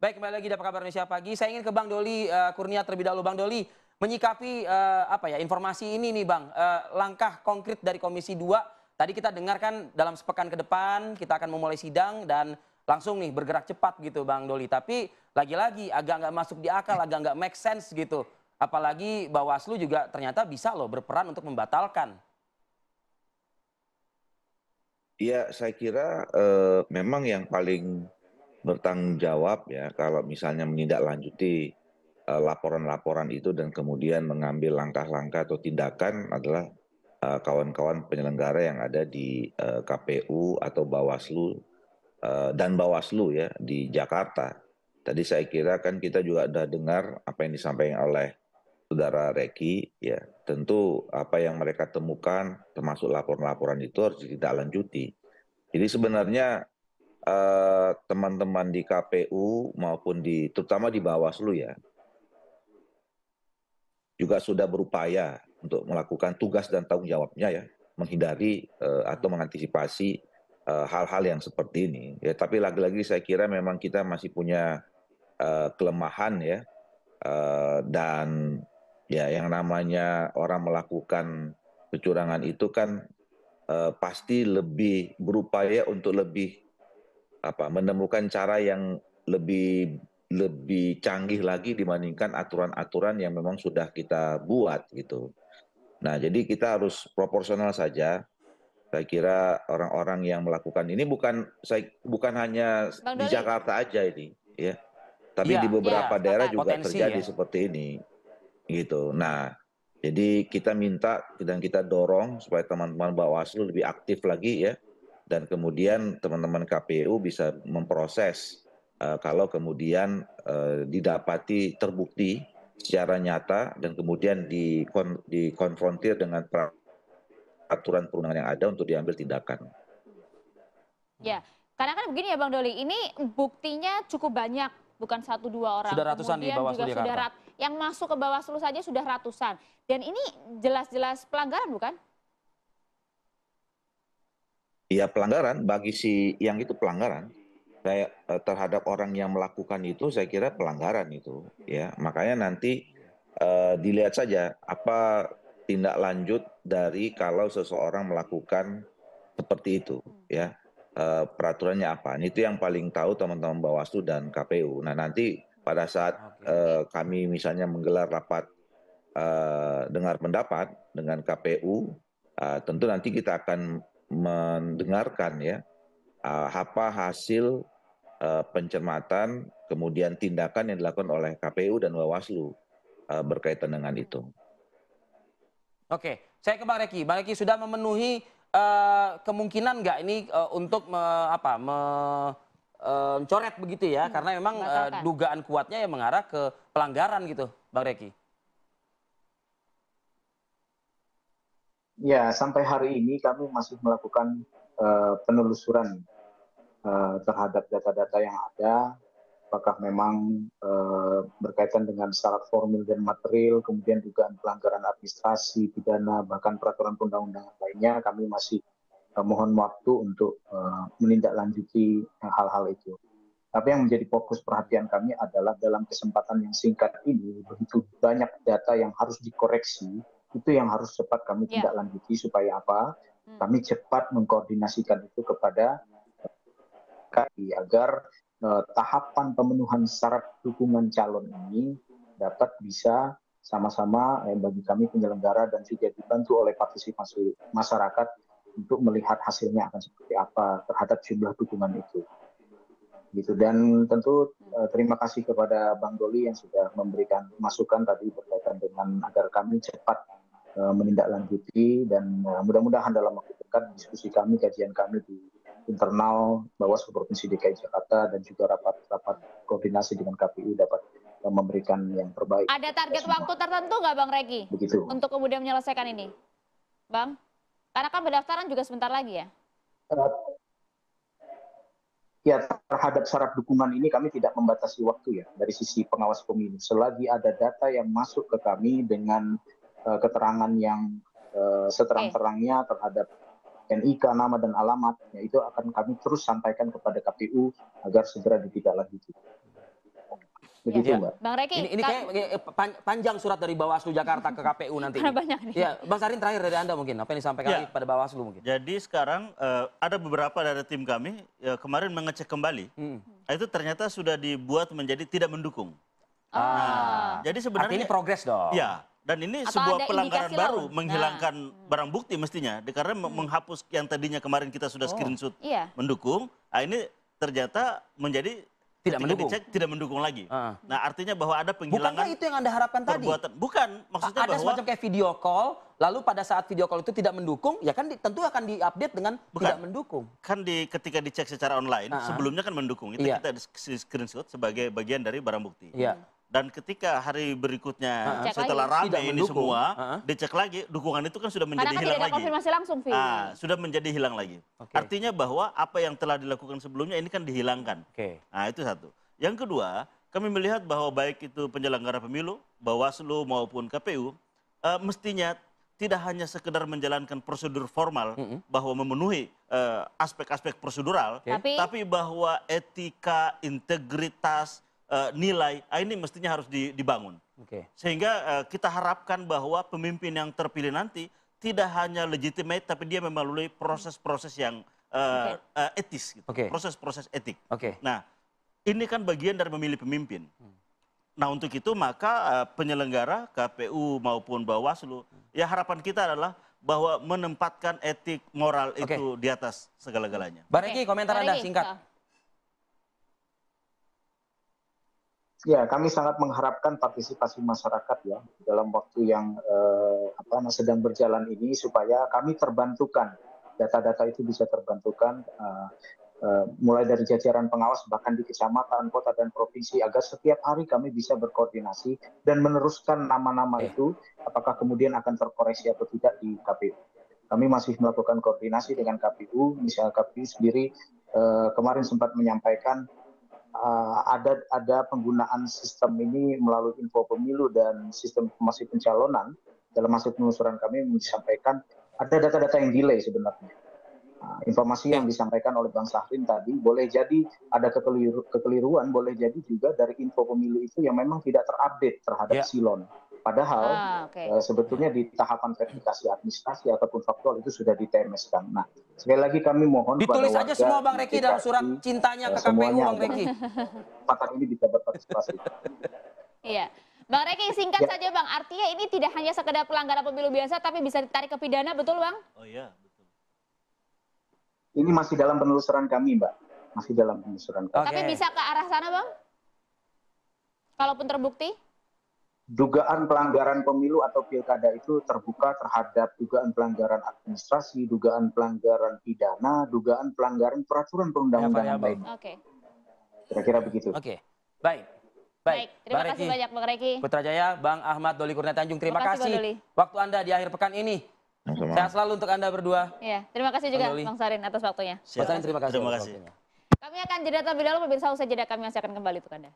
Baik, kembali lagi di Apa Kabar Indonesia Pagi. Saya ingin ke Bang Doli Kurnia terlebih dahulu. Bang Doli, menyikapi informasi ini nih Bang, langkah konkret dari Komisi 2. Tadi kita dengarkan dalam sepekan ke depan kita akan memulai sidang dan langsung nih bergerak cepat gitu Bang Doli. Tapi lagi-lagi agak nggak masuk di akal, agak nggak make sense gitu. Apalagi Bawaslu juga ternyata bisa loh berperan untuk membatalkan. Iya, saya kira memang yang paling bertanggung jawab ya kalau misalnya menindaklanjuti laporan-laporan itu dan kemudian mengambil langkah-langkah atau tindakan adalah kawan-kawan penyelenggara yang ada di KPU atau Bawaslu dan Bawaslu ya di Jakarta. Tadi saya kira kan kita juga sudah dengar apa yang disampaikan oleh Saudara Reki, ya tentu apa yang mereka temukan termasuk laporan-laporan itu harus ditindaklanjuti. Jadi sebenarnya teman-teman di KPU maupun terutama di Bawaslu ya juga sudah berupaya untuk melakukan tugas dan tanggung jawabnya ya, menghindari atau mengantisipasi hal-hal yang seperti ini. Ya, tapi lagi-lagi saya kira memang kita masih punya kelemahan ya, dan ya yang namanya orang melakukan kecurangan itu kan pasti lebih berupaya untuk lebih menemukan cara yang lebih lebih canggih lagi dibandingkan aturan-aturan yang memang sudah kita buat gitu. Nah, jadi kita harus proporsional saja. Saya kira orang-orang yang melakukan ini bukan hanya Bang di Doli, Jakarta aja ini, ya. Tapi di Iya, ya beberapa daerah sepakat. juga potensi terjadi ya. seperti ini, gitu. Nah, jadi kita minta dan kita dorong supaya teman-teman Bawaslu lebih aktif lagi ya, dan kemudian teman-teman KPU bisa memproses kalau kemudian didapati terbukti secara nyata dan kemudian dikonfrontir dengan peraturan perundangan yang ada untuk diambil tindakan. Ya, karena kan begini ya Bang Doli, ini buktinya cukup banyak, bukan satu dua orang. Sudah ratusan di Kemudian Bawaslu juga Jakarta. yang masuk ke Bawaslu saja sudah ratusan. Dan ini jelas-jelas pelanggaran bukan? Ya pelanggaran bagi si yang itu pelanggaran. Saya terhadap orang yang melakukan itu saya kira pelanggaran itu ya. Makanya nanti dilihat saja apa tindak lanjut dari kalau seseorang melakukan seperti itu ya. Peraturannya apa. Itu yang paling tahu teman-teman Bawaslu dan KPU. Nah, nanti pada saat Oke. kami misalnya menggelar rapat dengar pendapat dengan KPU, tentu nanti kita akan mendengarkan ya apa hasil pencermatan kemudian tindakan yang dilakukan oleh KPU dan Bawaslu berkaitan dengan itu. Oke, saya ke Bang Reki. Bang Reki sudah memenuhi kemungkinan nggak ini untuk mencoret begitu ya? Karena memang Batalkan. dugaan kuatnya yang mengarah ke pelanggaran gitu, Bang Reki. Ya, sampai hari ini kami masih melakukan penelusuran terhadap data-data yang ada, apakah memang berkaitan dengan syarat formil dan material, kemudian dugaan pelanggaran administrasi, pidana, bahkan peraturan perundang-undangan lainnya, kami masih mohon waktu untuk menindaklanjuti hal-hal itu. Tapi yang menjadi fokus perhatian kami adalah dalam kesempatan yang singkat ini, begitu banyak data yang harus dikoreksi, itu yang harus cepat kami Ya. tindaklanjuti supaya apa? Kami cepat mengkoordinasikan itu kepada KPI agar tahapan pemenuhan syarat dukungan calon ini dapat bisa sama-sama bagi kami penyelenggara dan juga dibantu oleh partisipasi masyarakat untuk melihat hasilnya akan seperti apa terhadap jumlah dukungan itu. Gitu. Dan tentu terima kasih kepada Bang Doli yang sudah memberikan masukan tadi berkaitan dengan agar kami cepat menindaklanjuti dan mudah-mudahan dalam waktu dekat diskusi kami, kajian kami di internal Bawaslu Provinsi DKI Jakarta dan juga rapat-rapat koordinasi dengan KPU dapat memberikan yang terbaik. Ada target waktu tertentu nggak Bang Reki? Begitu. Untuk kemudian menyelesaikan ini? Bang? Karena kan pendaftaran juga sebentar lagi ya? Ya, terhadap syarat dukungan ini kami tidak membatasi waktu ya dari sisi pengawas pemilu. Selagi ada data yang masuk ke kami dengan keterangan yang seterang-terangnya terhadap NIK, nama dan alamat, ya itu akan kami terus sampaikan kepada KPU agar segera ditindaklanjuti. Begitu, Iya. Mbak. Bang Reki, Ini kayak panjang surat dari Bawaslu Jakarta ke KPU nanti. karena banyak nih. Ya, Bang Sarin terakhir dari Anda mungkin apa yang disampaikan Ya. lagi pada Bawaslu mungkin. Jadi sekarang ada beberapa dari tim kami kemarin mengecek kembali. Itu ternyata sudah dibuat menjadi tidak mendukung. Jadi sebenarnya Artinya ini progres dong. ya, dan ini Atau sebuah ada pelanggaran indikasi baru lain. menghilangkan barang bukti mestinya karena menghapus yang tadinya kemarin kita sudah screenshot Iya. mendukung. Ini ternyata menjadi Tidak ketika mendukung. dicek tidak mendukung lagi. Ah. Nah, artinya bahwa ada Bukankah penghilangan itu yang Anda harapkan tadi? perbuatan. Bukan, maksudnya Ada bahwa semacam kayak video call, lalu pada saat video call itu tidak mendukung, ya kan tentu akan diupdate dengan Bukan. tidak mendukung. kan ketika dicek secara online sebelumnya kan mendukung itu Iya. kita screenshot sebagai bagian dari barang bukti. Iya. Dan ketika hari berikutnya Cek setelah lagi. Tidak rame ini mendukung. semua Heeh. dicek lagi dukungan itu kan sudah Karena menjadi kan tidak hilang ada lagi. konfirmasi langsung, Vi. Sudah menjadi hilang lagi. Oke. Artinya bahwa apa yang telah dilakukan sebelumnya ini kan dihilangkan. Oke. Nah, itu satu. Yang kedua, kami melihat bahwa baik itu penyelenggara pemilu, Bawaslu maupun KPU, mestinya tidak hanya sekedar menjalankan prosedur formal bahwa memenuhi aspek-aspek prosedural, tapi bahwa etika, integritas, nilai, ini mestinya harus dibangun. Oke. Sehingga kita harapkan bahwa pemimpin yang terpilih nanti tidak hanya legitimate, tapi dia melalui proses-proses yang etis, gitu. Oke. Proses-proses etik. Oke. Nah, ini kan bagian dari memilih pemimpin. Nah, untuk itu maka penyelenggara KPU maupun Bawaslu, ya harapan kita adalah bahwa menempatkan etik moral itu di atas segala-galanya. Bang Reki, komentar Bang Anda Reki, singkat. Ya, kami sangat mengharapkan partisipasi masyarakat ya dalam waktu yang sedang berjalan ini supaya kami terbantukan, data-data itu bisa terbantukan mulai dari jajaran pengawas bahkan di kecamatan, kota dan provinsi agar setiap hari kami bisa berkoordinasi dan meneruskan nama-nama itu apakah kemudian akan terkoreksi atau tidak di KPU. Kami masih melakukan koordinasi dengan KPU, misalnya KPU sendiri kemarin sempat menyampaikan ada penggunaan sistem ini melalui info pemilu dan sistem informasi pencalonan. Dalam hasil penelusuran kami disampaikan ada data-data yang delay sebenarnya. Informasi yang disampaikan oleh Bang Sahrin tadi boleh jadi ada kekeliruan, boleh jadi juga dari info pemilu itu yang memang tidak terupdate terhadap silon. Padahal sebetulnya di tahapan verifikasi administrasi ataupun faktual itu sudah di-TMS-kan. Nah, sekali lagi kami mohon Ditulis aja semua Bang Reki dalam surat cintanya ke KPU, Bang Reki. Kesempatan ini bisa berpartisipasi. Iya. Bang Reki, singkat saja Bang, artinya ini tidak hanya sekedar pelanggaran pemilu biasa, tapi bisa ditarik ke pidana, betul Bang? Oh iya, betul. Ini masih dalam penelusuran kami, Mbak. Masih dalam penelusuran kami. Tapi bisa ke arah sana Bang? Kalaupun terbukti? Dugaan pelanggaran pemilu atau pilkada itu terbuka terhadap dugaan pelanggaran administrasi, dugaan pelanggaran pidana, dugaan pelanggaran peraturan perundang-undangan lain. Oke. Kira-kira begitu. Oke. Baik. Terima Bang kasih Reki banyak Bang Reki. Putrajaya, Bang Ahmad Doli Kurnia Tanjung, terima Terima kasih, Bang kasih Doli. waktu Anda di akhir pekan ini. Sehat selalu untuk Anda berdua. Iya, terima kasih juga Bang Doli. Bang Sarin atas waktunya. Bang Sarin, terima kasih. Terima atas kasih. waktunya. Kami akan jeda terlebih dahulu, pemirsa, usai jeda kami masih akan kembali untuk Anda.